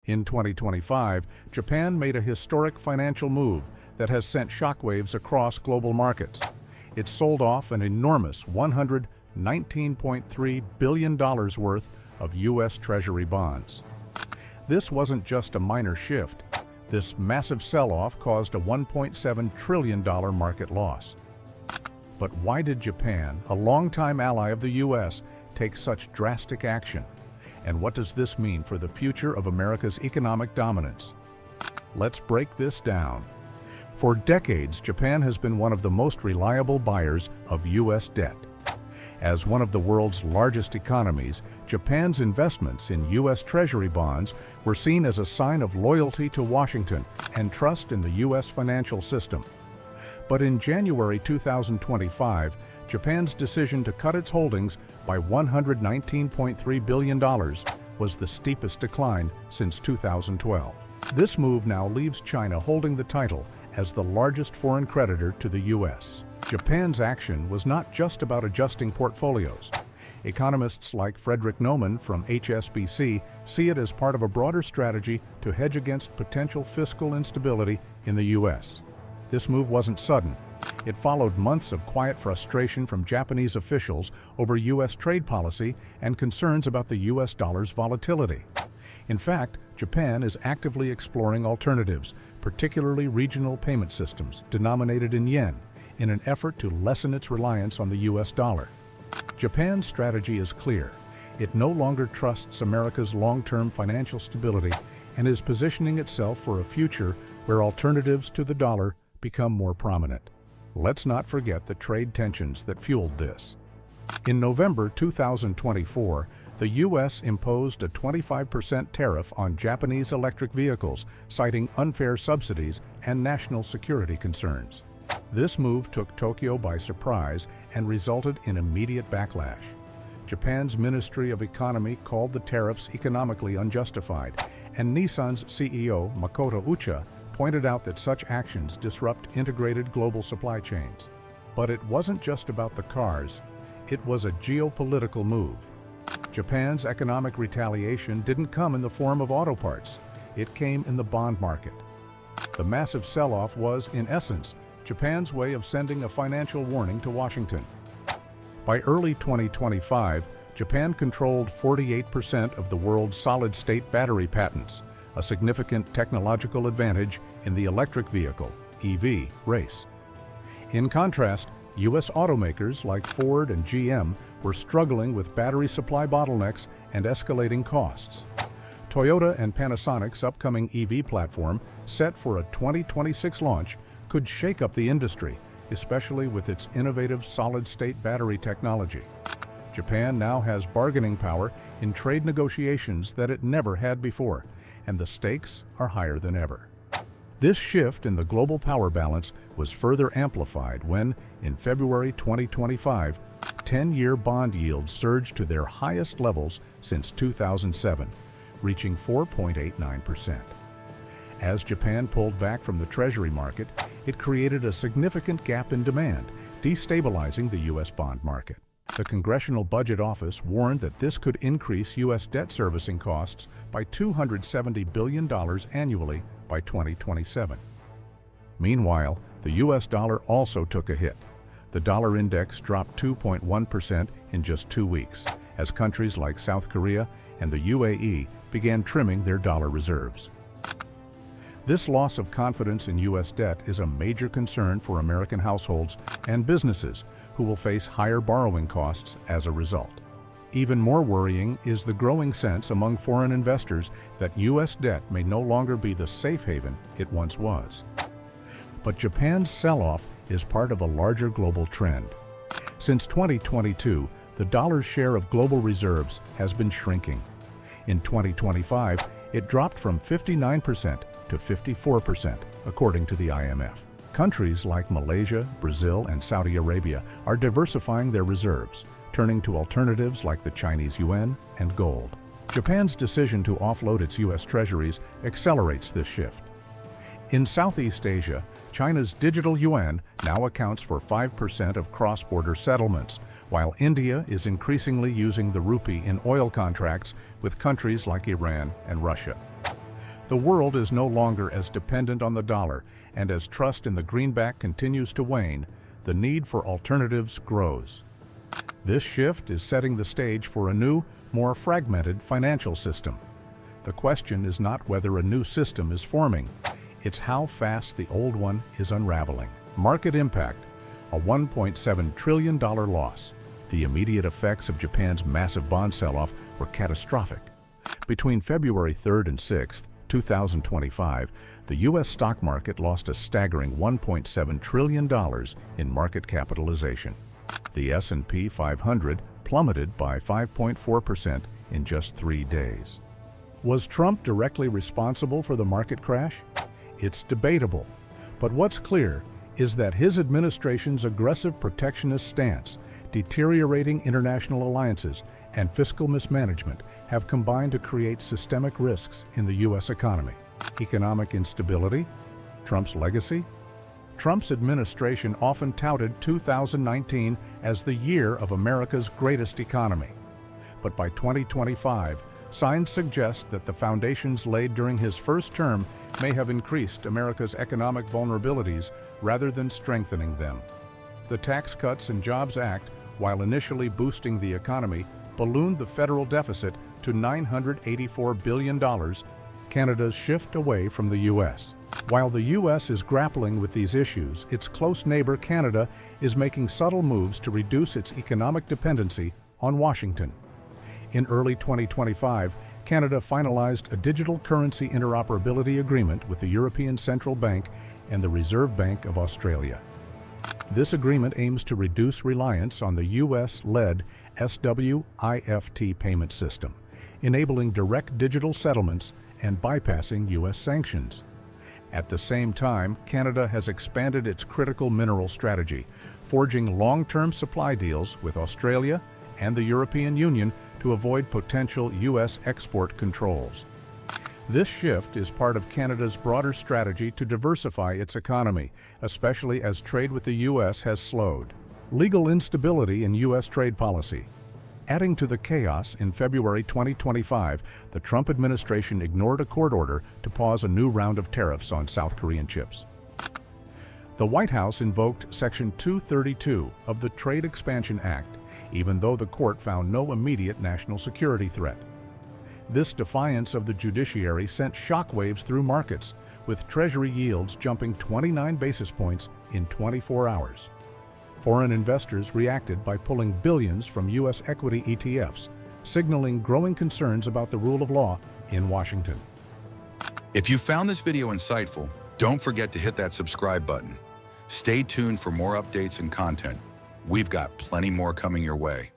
In 2025, Japan made a historic financial move that has sent shockwaves across global markets. It sold off an enormous $119.3 billion worth of U.S. Treasury bonds. This wasn't just a minor shift. This massive sell-off caused a $1.7 trillion market loss. But why did Japan, a longtime ally of the U.S., take such drastic action? And what does this mean for the future of America's economic dominance? Let's break this down. For decades, Japan has been one of the most reliable buyers of U.S. debt. As one of the world's largest economies, Japan's investments in U.S. Treasury bonds were seen as a sign of loyalty to Washington and trust in the U.S. financial system. But in January 2025, Japan's decision to cut its holdings by $119.3 billion was the steepest decline since 2012. This move now leaves China holding the title as the largest foreign creditor to the U.S. Japan's action was not just about adjusting portfolios. Economists like Frederick Noman from HSBC see it as part of a broader strategy to hedge against potential fiscal instability in the U.S. This move wasn't sudden. It followed months of quiet frustration from Japanese officials over U.S. trade policy and concerns about the U.S. dollar's volatility. In fact, Japan is actively exploring alternatives, particularly regional payment systems denominated in yen, in an effort to lessen its reliance on the U.S. dollar. Japan's strategy is clear. It no longer trusts America's long-term financial stability and is positioning itself for a future where alternatives to the dollar become more prominent. Let's not forget the trade tensions that fueled this. In November 2024, the U.S. imposed a 25% tariff on Japanese electric vehicles, citing unfair subsidies and national security concerns. This move took Tokyo by surprise and resulted in immediate backlash. Japan's Ministry of Economy called the tariffs economically unjustified, and Nissan's CEO, Makoto Ucha, pointed out that such actions disrupt integrated global supply chains. But it wasn't just about the cars, it was a geopolitical move. Japan's economic retaliation didn't come in the form of auto parts, it came in the bond market. The massive sell-off was, in essence, Japan's way of sending a financial warning to Washington. By early 2025, Japan controlled 48% of the world's solid-state battery patents, a significant technological advantage in the electric vehicle (EV) race. In contrast, U.S. automakers like Ford and GM were struggling with battery supply bottlenecks and escalating costs. Toyota and Panasonic's upcoming EV platform, set for a 2026 launch, could shake up the industry, especially with its innovative solid-state battery technology. Japan now has bargaining power in trade negotiations that it never had before, and the stakes are higher than ever. This shift in the global power balance was further amplified when, in February 2025, 10-year bond yields surged to their highest levels since 2007, reaching 4.89%. As Japan pulled back from the Treasury market, it created a significant gap in demand, destabilizing the U.S. bond market. The Congressional Budget Office warned that this could increase U.S. debt servicing costs by $270 billion annually by 2027. Meanwhile, the U.S. dollar also took a hit. The dollar index dropped 2.1% in just 2 weeks, as countries like South Korea and the UAE began trimming their dollar reserves. This loss of confidence in U.S. debt is a major concern for American households and businesses, who will face higher borrowing costs as a result. Even more worrying is the growing sense among foreign investors that U.S. debt may no longer be the safe haven it once was. But Japan's sell-off is part of a larger global trend. Since 2022, the dollar's share of global reserves has been shrinking. In 2025, it dropped from 59% to 54%, according to the IMF. Countries like Malaysia, Brazil, and Saudi Arabia are diversifying their reserves, turning to alternatives like the Chinese yuan and gold. Japan's decision to offload its U.S. treasuries accelerates this shift. In Southeast Asia, China's digital yuan now accounts for 5% of cross-border settlements, while India is increasingly using the rupee in oil contracts with countries like Iran and Russia. The world is no longer as dependent on the dollar, and as trust in the greenback continues to wane, the need for alternatives grows. This shift is setting the stage for a new, more fragmented financial system. The question is not whether a new system is forming, it's how fast the old one is unraveling. Market impact: a $1.7 trillion loss. The immediate effects of Japan's massive bond sell-off were catastrophic. Between February 3rd and 6th, 2025, the U.S. stock market lost a staggering $1.7 trillion in market capitalization. The S&P 500 plummeted by 5.4% in just 3 days. Was Trump directly responsible for the market crash? It's debatable, but what's clear is that his administration's aggressive protectionist stance, deteriorating international alliances, and fiscal mismanagement have combined to create systemic risks in the U.S. economy. Economic instability? Trump's legacy? Trump's administration often touted 2019 as the year of America's greatest economy. But by 2025, signs suggest that the foundations laid during his first term may have increased America's economic vulnerabilities rather than strengthening them. The Tax Cuts and Jobs Act, while initially boosting the economy, ballooned the federal deficit to $984 billion, Canada's shift away from the U.S. While the U.S. is grappling with these issues, its close neighbor Canada is making subtle moves to reduce its economic dependency on Washington. In early 2025, Canada finalized a digital currency interoperability agreement with the European Central Bank and the Reserve Bank of Australia. This agreement aims to reduce reliance on the U.S.-led SWIFT payment system, enabling direct digital settlements and bypassing U.S. sanctions. At the same time, Canada has expanded its critical mineral strategy, forging long-term supply deals with Australia and the European Union to avoid potential U.S. export controls. This shift is part of Canada's broader strategy to diversify its economy, especially as trade with the U.S. has slowed. Legal instability in U.S. trade policy. Adding to the chaos, in February 2025, the Trump administration ignored a court order to pause a new round of tariffs on South Korean chips. The White House invoked Section 232 of the Trade Expansion Act, even though the court found no immediate national security threat. This defiance of the judiciary sent shockwaves through markets, with Treasury yields jumping 29 basis points in 24 hours. Foreign investors reacted by pulling billions from U.S. equity ETFs, signaling growing concerns about the rule of law in Washington. If you found this video insightful, don't forget to hit that subscribe button. Stay tuned for more updates and content. We've got plenty more coming your way.